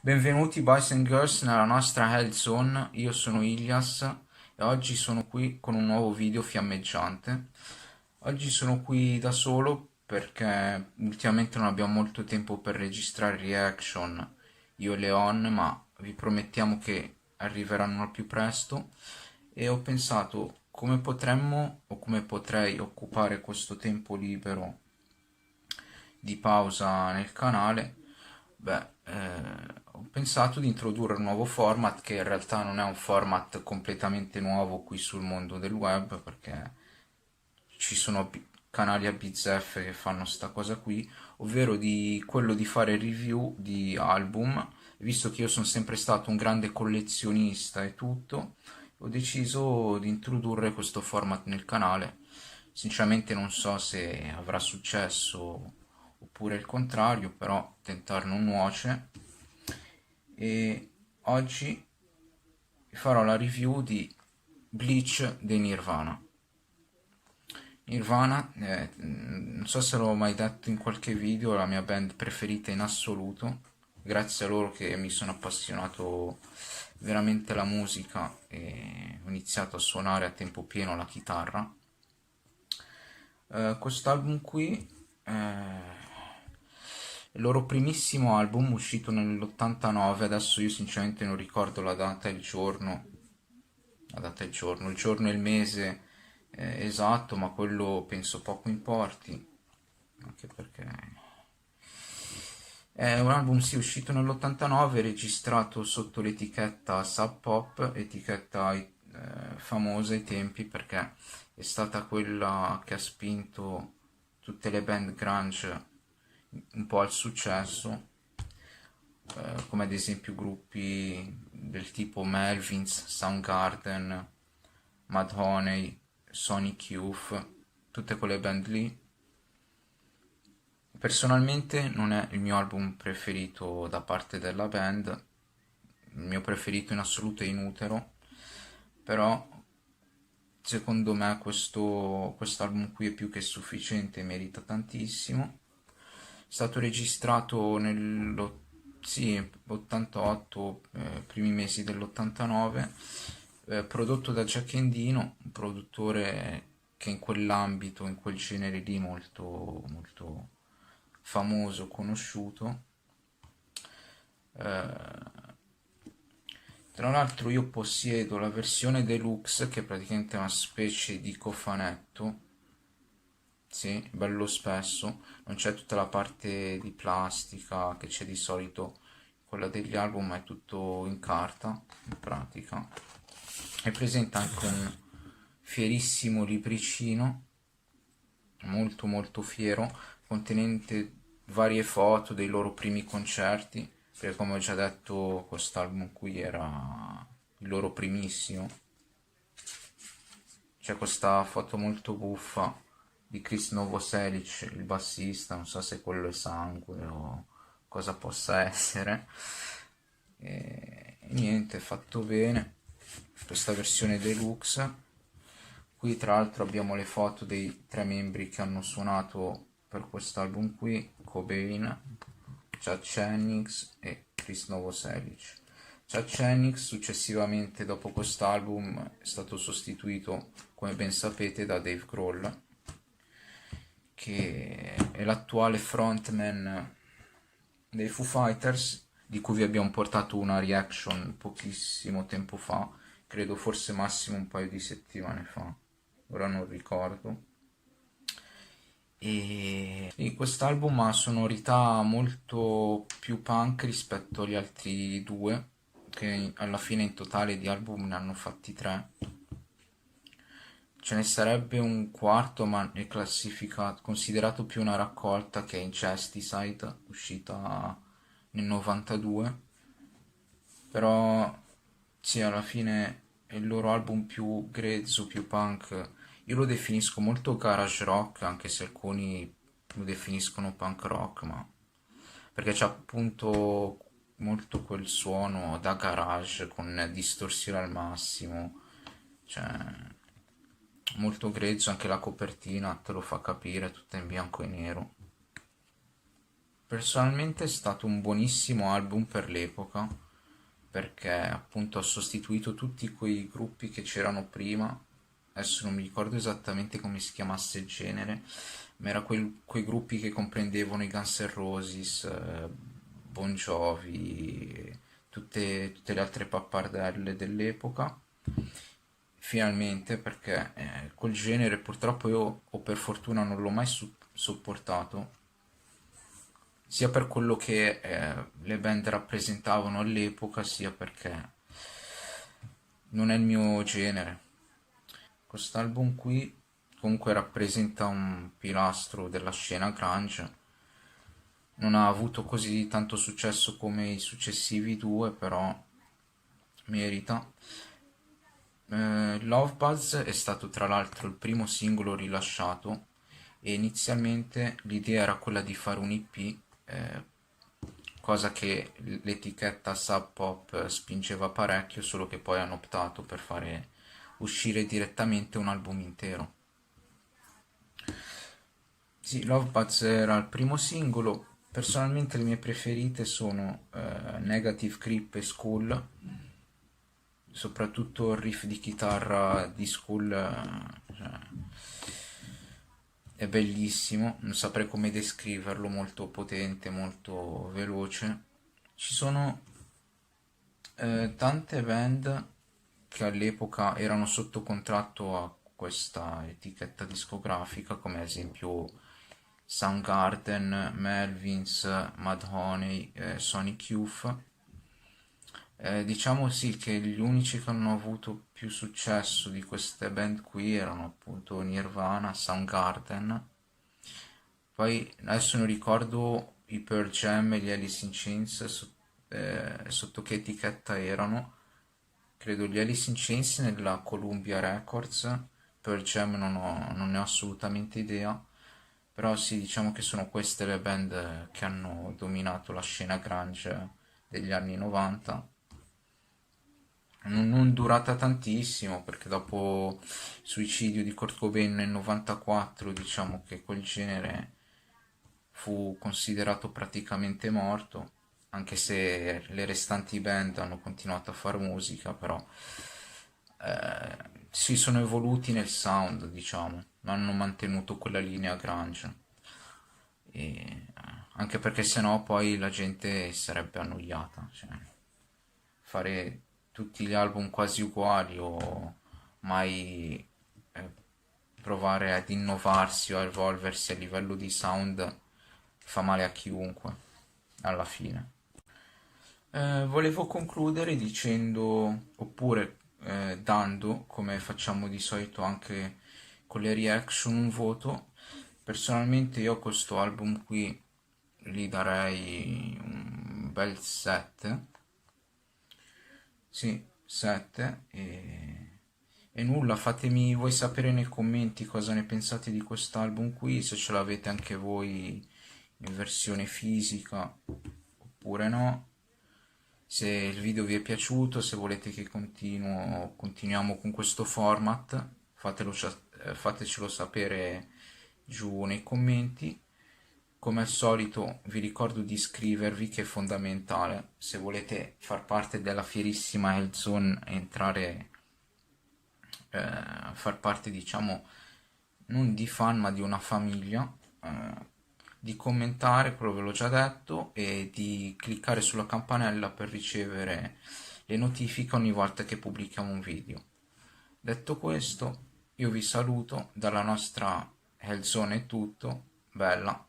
Benvenuti boys and girls nella nostra Health Zone, io sono Ilias e oggi sono qui con un nuovo video fiammeggiante. Oggi sono qui da solo perché ultimamente non abbiamo molto tempo per registrare reaction io e Leon, ma vi promettiamo che arriveranno al più presto e ho pensato come potremmo o come potrei occupare questo tempo libero di pausa nel canale. Ho pensato di introdurre un nuovo format che in realtà non è un format completamente nuovo qui sul mondo del web, perché ci sono canali a bizzeffe che fanno sta cosa qui, ovvero di quello di fare review di album. Visto che io sono sempre stato un grande collezionista e tutto, ho deciso di introdurre questo format nel canale. Sinceramente non so se avrà successo oppure il contrario, però tentare non nuoce. E oggi farò la review di Bleach dei Nirvana. Nirvana, non so se l'ho mai detto in qualche video, è la mia band preferita in assoluto. Grazie a loro che mi sono appassionato veramente alla musica e ho iniziato a suonare a tempo pieno la chitarra. Quest'album qui il loro primissimo album uscito nell'89, adesso io sinceramente non ricordo il giorno e il mese esatto, ma quello penso poco importi, anche perché è un album sì uscito nell'89, registrato sotto l'etichetta Sub Pop, etichetta famosa ai tempi perché è stata quella che ha spinto tutte le band grunge un po' al successo, come ad esempio gruppi del tipo Melvins, Soundgarden, Mudhoney, Sonic Youth, tutte quelle band lì. Personalmente non è il mio album preferito da parte della band, il mio preferito in assoluto è In Utero, però secondo me quest'album qui è più che sufficiente e merita tantissimo. È stato registrato sì, 88, primi mesi dell'89, prodotto da Jack Endino, un produttore che in quell'ambito, in quel genere lì molto, molto famoso, conosciuto. Eh, Tra l'altro io possiedo la versione deluxe che è praticamente una specie di cofanetto, sì, bello spesso, non c'è tutta la parte di plastica che c'è di solito, quella degli album, ma è tutto in carta, in pratica. E presenta anche un fierissimo libricino, molto molto fiero, contenente varie foto dei loro primi concerti, perché come ho già detto quest'album qui era il loro primissimo. C'è questa foto molto buffa di Chris Novoselic, il bassista, non so se quello è sangue o cosa possa essere. E niente, fatto bene. Questa versione deluxe. Qui tra l'altro abbiamo le foto dei tre membri che hanno suonato per quest'album qui, Cobain, Chad Jennings e Chris Novoselic. Chad Jennings successivamente dopo quest'album è stato sostituito, come ben sapete, da Dave Grohl, che è l'attuale frontman dei Foo Fighters, di cui vi abbiamo portato una reaction pochissimo tempo fa, credo forse massimo un paio di settimane fa, ora non ricordo. E quest'album ha sonorità molto più punk rispetto agli altri due, che alla fine in totale di album ne hanno fatti tre. Ce ne sarebbe un quarto, ma è classificato, considerato più una raccolta, che è Incesticide, uscita nel 92. Però sì, alla fine è il loro album più grezzo, più punk. Io lo definisco molto garage rock, anche se alcuni lo definiscono punk rock, ma perché c'è appunto molto quel suono da garage con distorsione al massimo, cioè molto grezzo, anche la copertina te lo fa capire, tutta in bianco e nero. Personalmente è stato un buonissimo album per l'epoca, perché appunto ha sostituito tutti quei gruppi che c'erano prima. Adesso non mi ricordo esattamente come si chiamasse il genere, ma era quei gruppi che comprendevano i Guns N' Roses, Bon Jovi, tutte le altre pappardelle dell'epoca. Finalmente, perché quel genere purtroppo io, o per fortuna, non l'ho mai sopportato, sia per quello che le band rappresentavano all'epoca, sia perché non è il mio genere. Quest'album qui comunque rappresenta un pilastro della scena grunge. Non ha avuto così tanto successo come i successivi due, però merita. Love Buzz è stato tra l'altro il primo singolo rilasciato e inizialmente l'idea era quella di fare un EP, cosa che l'etichetta Sub Pop spingeva parecchio, solo che poi hanno optato per fare uscire direttamente un album intero. Sì, Love Buzz era il primo singolo. Personalmente le mie preferite sono Negative Creep e School, soprattutto il riff di chitarra di School, cioè, è bellissimo, non saprei come descriverlo, molto potente, molto veloce. Ci sono tante band che all'epoca erano sotto contratto a questa etichetta discografica, come ad esempio Soundgarden, Melvins, Mudhoney, Sonic Youth. Diciamo sì che gli unici che hanno avuto più successo di queste band qui erano appunto Nirvana, Soundgarden. Poi adesso non ricordo i Pearl Jam e gli Alice in Chains sotto che etichetta erano. Credo gli Alice in Chains nella Columbia Records, Pearl Jam non ne ho assolutamente idea, però sì, diciamo che sono queste le band che hanno dominato la scena grunge degli anni 90. Non durata tantissimo perché dopo il suicidio di Kurt Cobain nel 94 diciamo che quel genere fu considerato praticamente morto, anche se le restanti band hanno continuato a fare musica, però si sono evoluti nel sound, diciamo, non hanno mantenuto quella linea grunge. Anche perché sennò poi la gente sarebbe annoiata, cioè, fare tutti gli album quasi uguali o mai eh, provare ad innovarsi o a evolversi a livello di sound fa male a chiunque alla fine. Volevo concludere dicendo, oppure dando, come facciamo di solito anche con le reaction, un voto. Personalmente io a questo album qui gli darei un bel 7. Sì, 7 e nulla, fatemi voi sapere nei commenti cosa ne pensate di quest'album qui, se ce l'avete anche voi in versione fisica oppure no. Se il video vi è piaciuto, se volete che continuiamo con questo format, fatecelo sapere giù nei commenti. Come al solito vi ricordo di iscrivervi, che è fondamentale se volete far parte della fierissima Hellzone e entrare a far parte, diciamo, non di fan ma di una famiglia, di commentare, quello ve l'ho già detto, e di cliccare sulla campanella per ricevere le notifiche ogni volta che pubblichiamo un video. Detto questo, io vi saluto, dalla nostra Hellzone è tutto, bella.